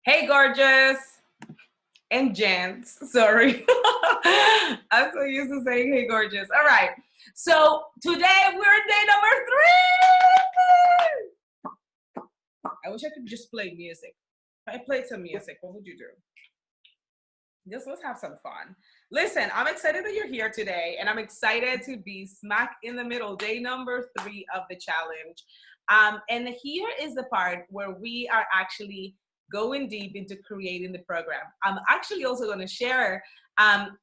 Hey, gorgeous and gents. Sorry. I'm so used to saying hey, gorgeous. All right. So today we're in day number 3. I wish I could just play music. If I played some music, what would you do? Just let's have some fun. Listen, I'm excited that you're here today, and I'm excited to be smack in the middle, day number 3 of the challenge. And here is the part where we are actually going deep into creating the program. I'm actually also going to share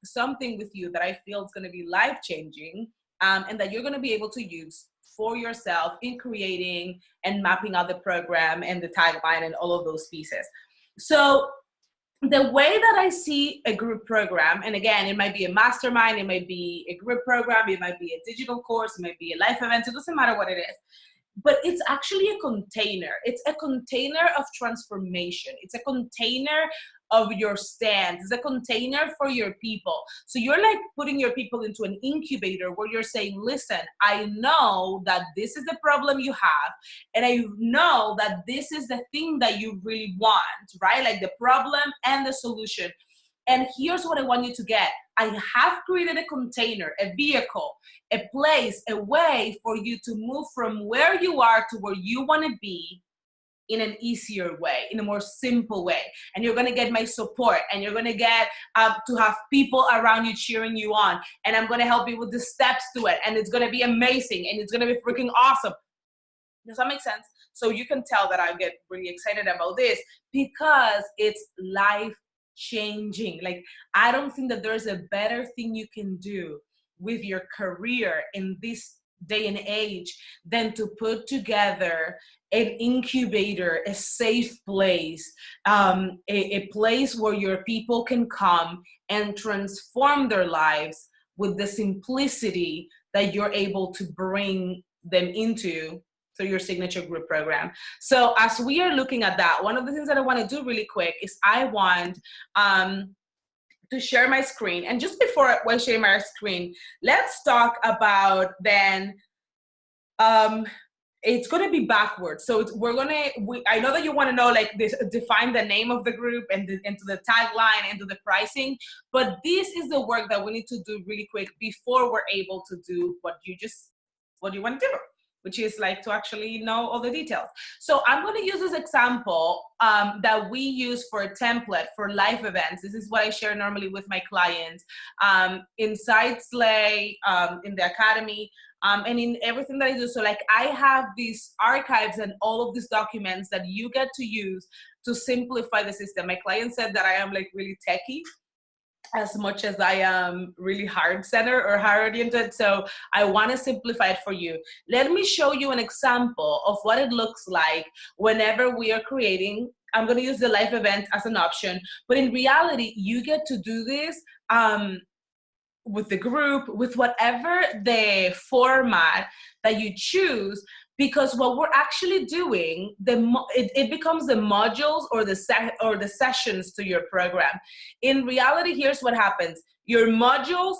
something with you that I feel is going to be life-changing and that you're going to be able to use for yourself in creating and mapping out the program and the tagline and all of those pieces. So the way that I see a group program, and again, it might be a mastermind, it might be a group program, it might be a digital course, it might be a life event, it doesn't matter what it is. But it's actually a container. It's a container of transformation. It's a container of your stand. It's a container for your people. So you're like putting your people into an incubator where you're saying, listen, I know that this is the problem you have. And I know that this is the thing that you really want, right? Like the problem and the solution. And here's what I want you to get. I have created a container, a vehicle, a place, a way for you to move from where you are to where you want to be in an easier way, in a more simple way. And you're going to get my support, and you're going to get to have people around you cheering you on. And I'm going to help you with the steps to it. And it's going to be amazing. And it's going to be freaking awesome. Does that make sense? So you can tell that I get really excited about this because it's life changing. Like, I don't think that there's a better thing you can do with your career in this day and age than to put together an incubator, a safe place, a place where your people can come and transform their lives with the simplicity that you're able to bring them into through your signature group program. So as we are looking at that, one of the things that I want to do really quick is I want to share my screen. And just before I share my screen, let's talk about then, it's going to be backwards. So I know that you want to know, like, this, define the name of the group and into the tagline, into the pricing, but this is the work that we need to do really quick before we're able to do what you want to do, which is like to actually know all the details. So I'm going to use this example that we use for a template for life events. This is what I share normally with my clients inside Slay, in the academy, and in everything that I do. So like I have these archives and all of these documents that you get to use to simplify the system. My client said that I am like really techie, as much as I am really heart-centered or heart-oriented. So I want to simplify it for you. Let me show you an example of what it looks like whenever we are creating. I'm going to use the life event as an option, but in reality, you get to do this with the group, with whatever the format that you choose, because what we're actually doing, it becomes the modules or the sessions to your program. In reality, here's what happens. Your modules,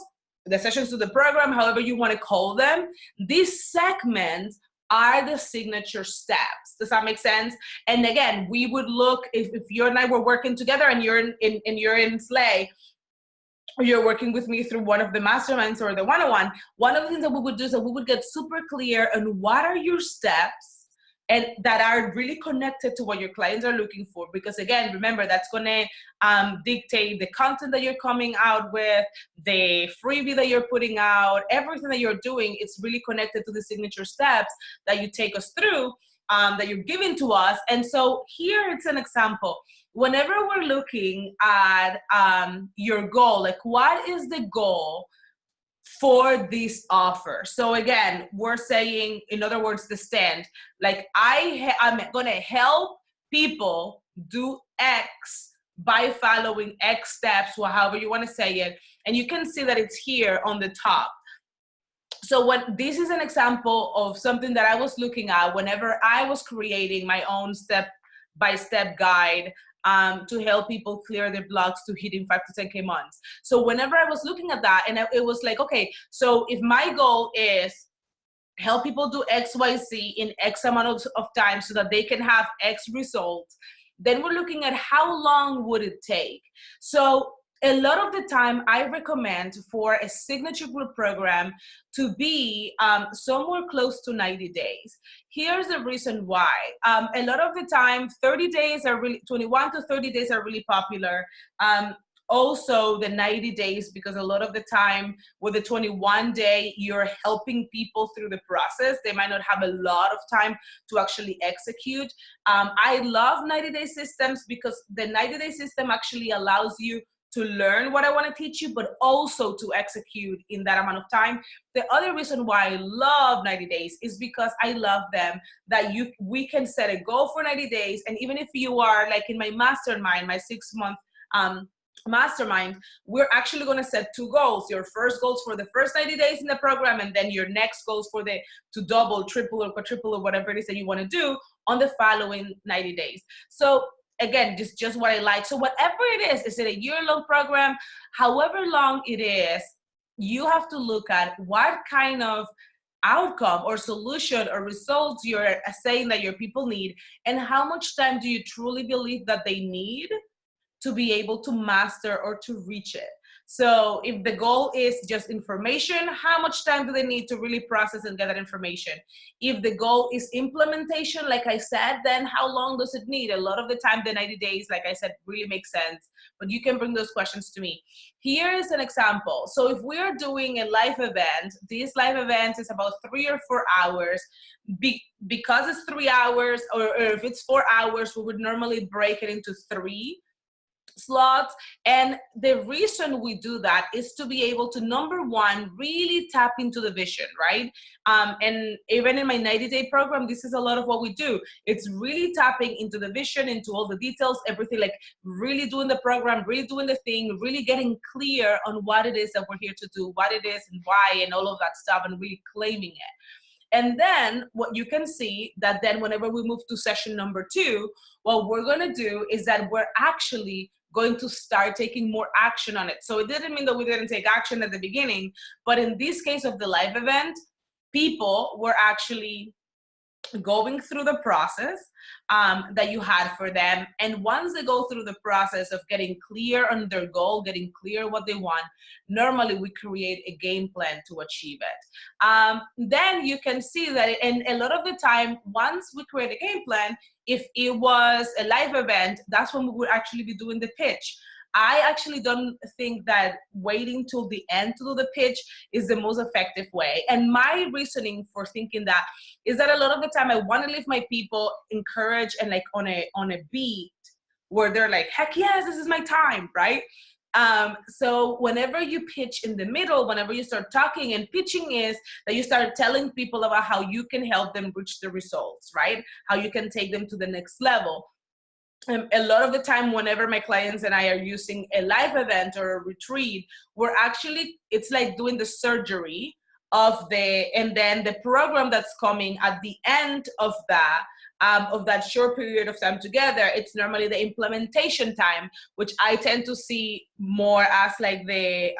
the sessions to the program, however you want to call them, these segments are the signature steps. Does that make sense? And again, we would look, if you and I were working together and you're in Slay, or you're working with me through one of the masterminds or the one-on-one, one of the things that we would do is that we would get super clear on what are your steps and that are really connected to what your clients are looking for. Because again, remember, that's going to dictate the content that you're coming out with, the freebie that you're putting out, everything that you're doing. It's really connected to the signature steps that you take us through, that you're giving to us. And so here it's an example. Whenever we're looking at your goal, like what is the goal for this offer? So again, we're saying, in other words, the stand, like I'm going to help people do X by following X steps, or however you want to say it. And you can see that it's here on the top. So this is an example of something that I was looking at whenever I was creating my own step-by-step guide to help people clear their blocks to hitting 5 to 10K months. So whenever I was looking at that, and it was like, okay, so if my goal is help people do X, Y, Z in X amount of time so that they can have X results, then we're looking at how long would it take. So a lot of the time, I recommend for a signature group program to be somewhere close to 90 days. Here's the reason why. A lot of the time, 30 days are really, 21 to 30 days are really popular. Also the 90 days, because a lot of the time with the 21 day, you're helping people through the process. They might not have a lot of time to actually execute. I love 90-day systems because the 90-day system actually allows you to learn what I want to teach you, but also to execute in that amount of time. The other reason why I love 90 days is because I love them that we can set a goal for 90 days. And even if you are like in my mastermind, my 6-month mastermind, we're actually going to set 2 goals. Your first goals for the first 90 days in the program, and then your next goals for to double, triple, or quadruple, or whatever it is that you want to do on the following 90 days. So again, just what I like. So whatever it is it a year-long program? However long it is, you have to look at what kind of outcome or solution or results you're saying that your people need, and how much time do you truly believe that they need to be able to master or to reach it. So if the goal is just information, how much time do they need to really process and get that information? If the goal is implementation, like I said, then how long does it need? A lot of the time, the 90 days, like I said, really makes sense, but you can bring those questions to me. Here is an example. So if we are doing a live event, this live event is about 3 or 4 hours. Because it's 3 hours, or if it's 4 hours, we would normally break it into 3 slots. And the reason we do that is to be able to, number one, really tap into the vision, right? And even in my 90-day program, this is a lot of what we do. It's really tapping into the vision, into all the details, everything, like really doing the program, really doing the thing, really getting clear on what it is that we're here to do, what it is and why, and all of that stuff, and really claiming it. And then what you can see that then whenever we move to session number 2, what we're going to do is that we're actually going to start taking more action on it. So it didn't mean that we didn't take action at the beginning, but in this case of the live event, people were actually going through the process that you had for them. And once they go through the process of getting clear on their goal, getting clear what they want, normally we create a game plan to achieve it. Then you can see that, and a lot of the time, once we create a game plan, if it was a live event, that's when we would actually be doing the pitch. I actually don't think that waiting till the end to do the pitch is the most effective way. And my reasoning for thinking that is that a lot of the time I want to leave my people encouraged and like on a beat where they're like, heck yes, this is my time, right? So whenever you pitch in the middle, whenever you start talking, and pitching is that you start telling people about how you can help them reach the results, right? How you can take them to the next level. A lot of the time, whenever my clients and I are using a live event or a retreat, it's like doing the surgery and then the program that's coming at the end of that short period of time together. It's normally the implementation time, which I tend to see more as like the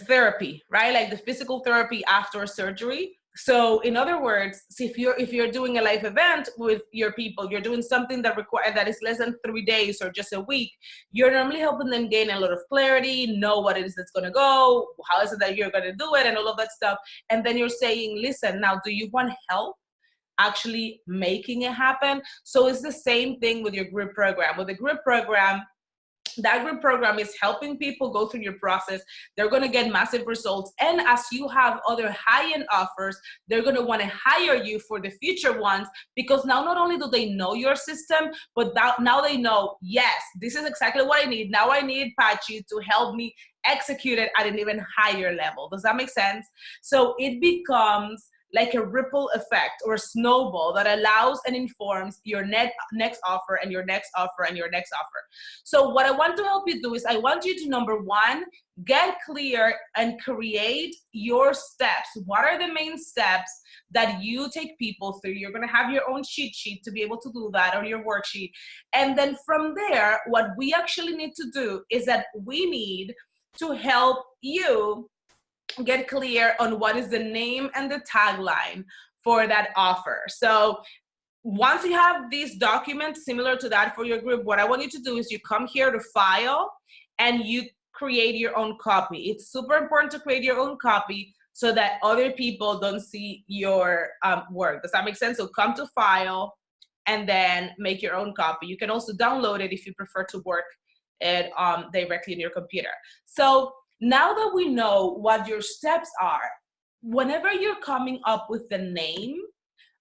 therapy, right? Like the physical therapy after surgery. So in other words, if you're doing a live event with your people, you're doing something that is less than 3 days or just a week, you're normally helping them gain a lot of clarity, know what it is that's going to go, how is it that you're going to do it, and all of that stuff. And then you're saying, listen, now, do you want help actually making it happen? So it's the same thing with your group program. With the group program, that group program is helping people go through your process. They're going to get massive results. And as you have other high-end offers, they're going to want to hire you for the future ones, because now not only do they know your system, but now they know, yes, this is exactly what I need. Now I need Pachi to help me execute it at an even higher level. Does that make sense? So it becomes like a ripple effect or a snowball that allows and informs your next offer and your next offer and your next offer. So what I want to help you do is I want you to, number one, get clear and create your steps. What are the main steps that you take people through? You're going to have your own cheat sheet to be able to do that, or your worksheet. And then from there, what we actually need to do is that we need to help you get clear on what is the name and the tagline for that offer. So once you have these documents similar to that for your group, what I want you to do is you come here to file and you create your own copy. It's super important to create your own copy so that other people don't see your work. Does that make sense? So come to file and then make your own copy. You can also download it if you prefer to work it directly in your computer. So now that we know what your steps are, whenever you're coming up with the name,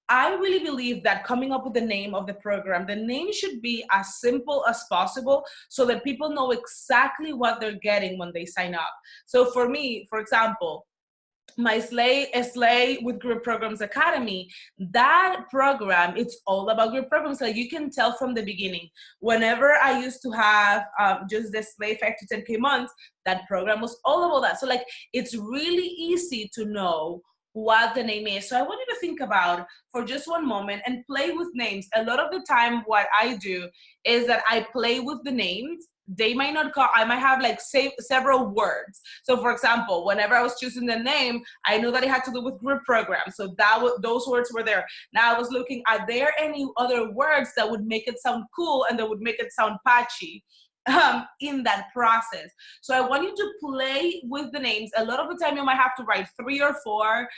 I really believe that coming up with the name of the program, the name should be as simple as possible so that people know exactly what they're getting when they sign up. So for me, for example, my Slay with Group Programs Academy, that program, it's all about group programs. So you can tell from the beginning, whenever I used to have just the Slay 5 to 10K months, that program was all about that. So like, it's really easy to know what the name is. So I want you to think about for just one moment and play with names. A lot of the time what I do is that I play with the names. They might not call, I might have like several words. So for example, whenever I was choosing the name, I knew that it had to do with group programs. So those words were there. Now I was looking, are there any other words that would make it sound cool and that would make it sound patchy? In that process. So I want you to play with the names. A lot of the time you might have to write 3 or 4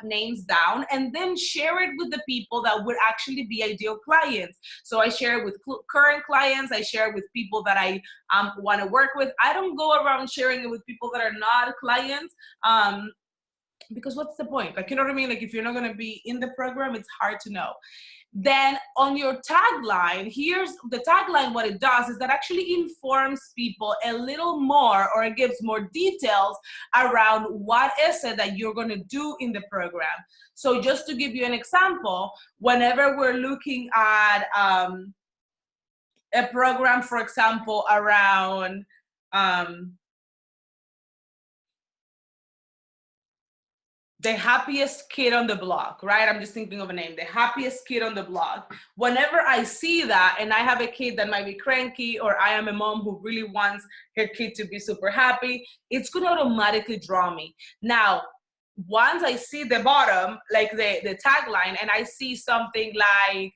names down and then share it with the people that would actually be ideal clients. So I share it with current clients. I share it with people that I want to work with. I don't go around sharing it with people that are not clients. Because what's the point? Like, you know what I mean? Like, if you're not going to be in the program, it's hard to know. Then on your tagline, here's the tagline. What it does is that actually informs people a little more, or it gives more details around what is it that you're going to do in the program. So just to give you an example, whenever we're looking at a program, for example, around the happiest kid on the block, right? I'm just thinking of a name, the happiest kid on the block. Whenever I see that and I have a kid that might be cranky, or I am a mom who really wants her kid to be super happy, it's gonna automatically draw me. Now, once I see the bottom, like the tagline, and I see something like,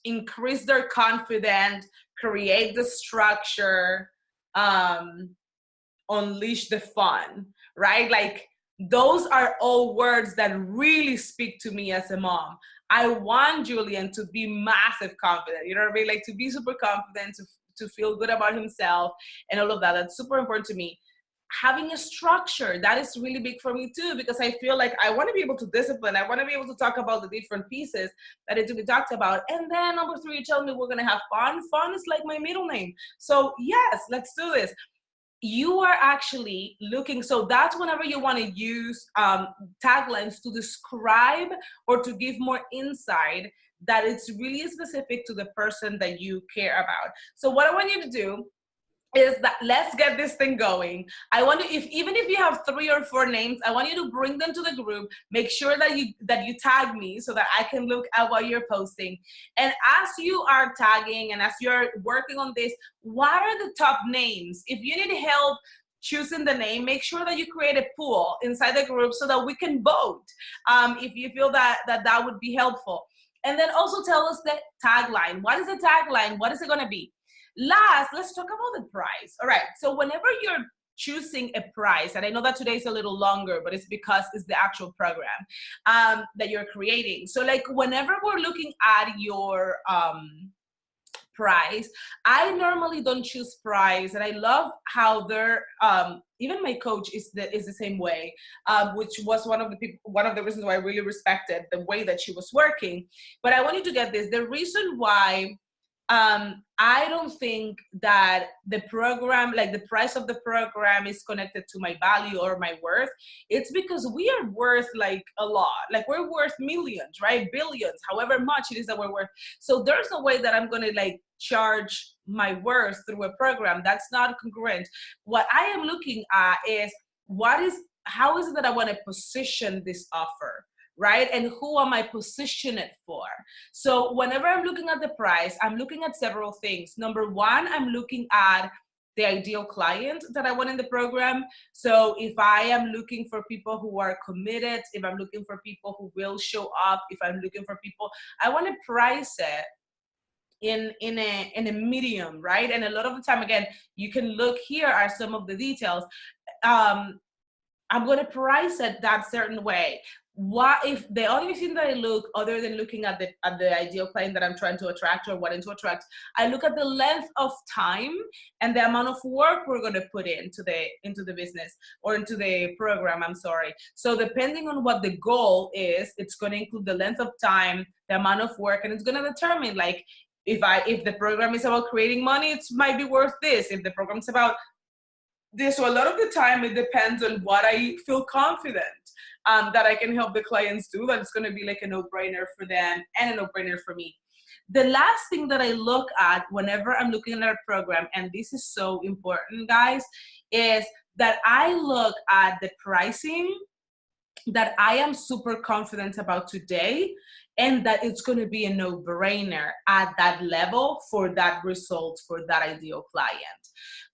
increase their confidence, create the structure, unleash the fun, right? Like, those are all words that really speak to me as a mom. I want Julian to be massive confident, you know what I mean? Like, to be super confident, to feel good about himself and all of that. That's super important to me. Having a structure, that is really big for me too, because I feel like I want to be able to discipline. I want to be able to talk about the different pieces that need to be talked about. And then number 3, you tell me we're going to have fun. Fun is like my middle name. So yes, let's do this. You are actually looking, so that's whenever you want to use taglines to describe or to give more insight, that it's really specific to the person that you care about. So what I want you to do is that, let's get this thing going. I want you, even if you have 3 or 4 names, I want you to bring them to the group. Make sure that you tag me so that I can look at what you're posting. And as you are tagging and as you're working on this, what are the top names? If you need help choosing the name, make sure that you create a pool inside the group so that we can vote, if you feel that would be helpful. And then also tell us the tagline. What is the tagline? What is it going to be? Last, let's talk about the price. All right, so whenever you're choosing a price, and I know that today is a little longer, but it's because it's the actual program that you're creating. So like, whenever we're looking at your price, I normally don't choose price, and I love how they're even my coach is the same way, which was one of the reasons why I really respected the way that she was working. But I want you to get this. The reason why I don't think that the program, like the price of the program, is connected to my value or my worth. It's because we are worth like a lot. Like, we're worth millions, right? Billions, however much it is that we're worth. So there's no way that I'm going to like charge my worth through a program. That's not congruent. What I am looking at is how is it that I want to position this offer? Right? And who am I positioning it for? So whenever I'm looking at the price, I'm looking at several things. Number 1, I'm looking at the ideal client that I want in the program. So if I am looking for people who are committed, if I'm looking for people who will show up, if I'm looking for people, I want to price it in a medium, right? And a lot of the time, again, you can look, here are some of the details. I'm going to price it that certain way. What if the only thing that I look, other than looking at the ideal client that I'm trying to attract or wanting to attract, I look at the length of time and the amount of work we're going to put into the business or into the program, I'm sorry. So depending on what the goal is, it's going to include the length of time, the amount of work, and it's going to determine, like, if the program is about creating money, it might be worth this. If the program is about this, so a lot of the time it depends on what I feel confident that I can help the clients do, that it's going to be like a no-brainer for them and a no-brainer for me. The last thing that I look at whenever I'm looking at a program, and this is so important, guys, is that I look at the pricing that I am super confident about today, and that it's going to be a no-brainer at that level for that result, for that ideal client.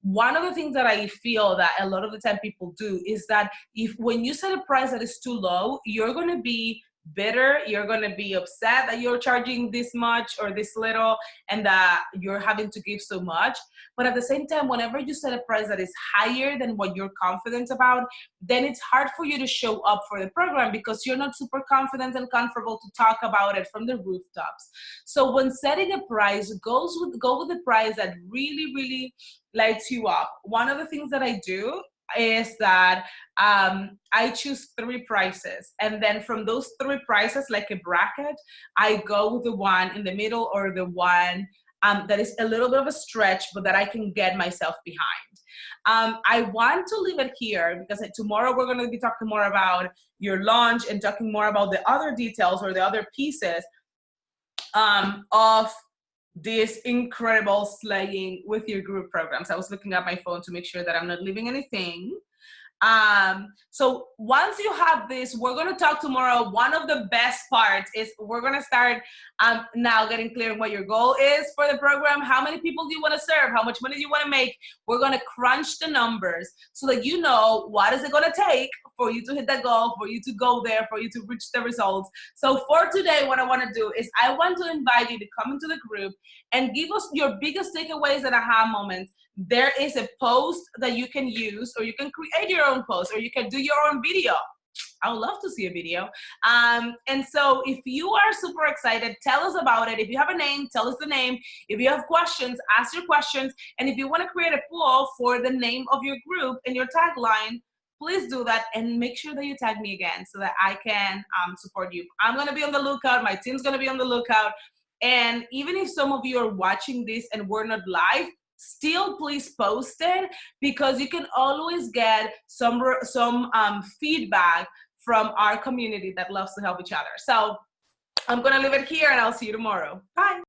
One of the things that I feel that a lot of the time people do is that when you set a price that is too low, you're going to be bitter, you're going to be upset that you're charging this much or this little and that you're having to give so much. But at the same time, whenever you set a price that is higher than what you're confident about, then it's hard for you to show up for the program because you're not super confident and comfortable to talk about it from the rooftops. So when setting a price, go with the price that really, really lights you up. One of the things that I do is that I choose 3 prices, and then from those 3 prices, like a bracket, I go with the one in the middle or the one that is a little bit of a stretch, but that I can get myself behind. I want to leave it here because tomorrow we're going to be talking more about your launch and talking more about the other details or the other pieces of this incredible slaying with your group programs. I was looking at my phone to make sure that I'm not leaving anything. So once you have this, we're going to talk tomorrow. One of the best parts is we're going to start now getting clear on what your goal is for the program. How many people do you want to serve? How much money do you want to make? We're going to crunch the numbers so that you know what is it going to take for you to hit that goal, for you to go there, for you to reach the results. So for today, what I want to do is I want to invite you to come into the group and give us your biggest takeaways and aha moments. There is a post that you can use, or you can create your own post, or you can do your own video. I would love to see a video. And so if you are super excited, tell us about it. If you have a name, tell us the name. If you have questions, ask your questions. And if you want to create a poll for the name of your group and your tagline, please do that and make sure that you tag me again so that I can support you. I'm going to be on the lookout. My team's going to be on the lookout. And even if some of you are watching this and we're not live, still please post it, because you can always get some feedback from our community that loves to help each other. So I'm going to leave it here and I'll see you tomorrow. Bye.